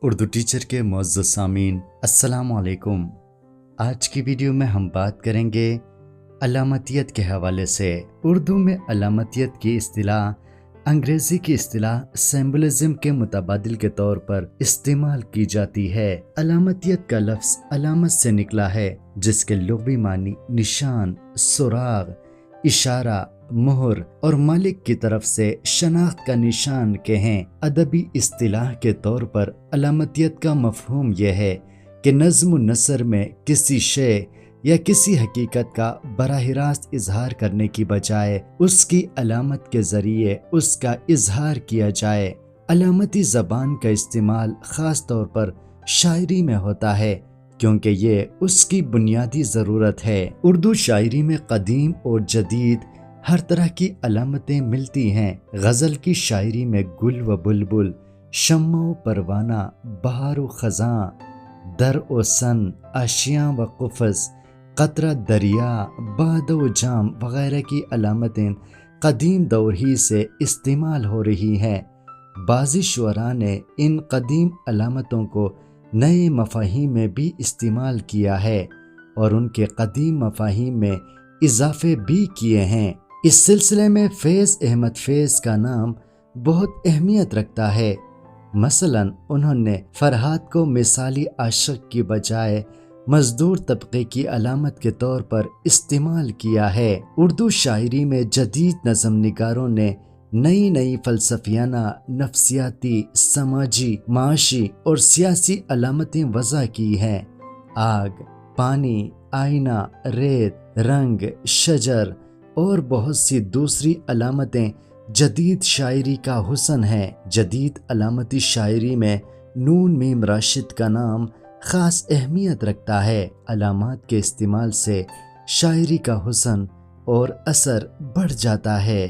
Urdu teacher کے معزز سامعین السلام علیکم۔ آج کی ویڈیو میں ہم بات کریں گے علامتیت کے حوالے سے۔ اردو میں علامتیت کی اصطلاح انگریزی کی اصطلاح سمبلزم کے متبادل کے طور پر استعمال کی جاتی ہے۔ علامتیت کا لفظ علامت سے نکلا ہے، جس کے لغوی معنی نشان، سراغ، اشارہ، مہر اور مالک کی طرف سے شناخت کا نشان کے ہیں۔ ادبی اصطلاح کے طور پر علامتیت کا مفہوم یہ ہے کہ نظم و نثر میں کسی شے یا کسی حقیقت کا براہ راست اظہار کرنے کی بجائے اس کی علامت کے ذریعے اس کا اظہار کیا جائے۔ علامتی زبان کا استعمال خاص طور پر شاعری میں ہوتا ہے، کیونکہ یہ اس کی بنیادی ضرورت ہے۔ اردو شاعری میں قدیم اور جدید ہر طرح کی علامتیں ملتی ہیں۔ غزل کی شاعری میں گل و بلبل، شمع و پروانہ، بہار و خزاں، در و سن، آشیاں و قفس، قطرہ دریا، باد و جام وغیرہ کی علامتیں قدیم دور ہی سے استعمال ہو رہی ہیں۔ بعض شعراء نے ان قدیم علامتوں کو نئے مفاہیم میں بھی استعمال کیا ہے اور ان کے قدیم مفاہیم میں اضافے بھی کیے ہیں۔ اس سلسلے میں فیض احمد فیض کا نام بہت اہمیت رکھتا ہے۔ مثلا انہوں نے فرہاد کو مثالی عاشق کی بجائے مزدور طبقے کی علامت کے طور پر استعمال کیا ہے۔ اردو شاعری میں جدید نظم نگاروں نے نئی فلسفیانہ، نفسیاتی، سماجی، معاشی اور سیاسی علامتیں وضع کی ہیں۔ آگ، پانی، آئینہ، ریت، رنگ، شجر اور بہت سی دوسری علامتیں جدید شاعری کا حسن ہے۔ جدید علامتی شاعری میں نون میم راشد کا نام خاص اہمیت رکھتا ہے۔ علامات کے استعمال سے شاعری کا حسن اور اثر بڑھ جاتا ہے۔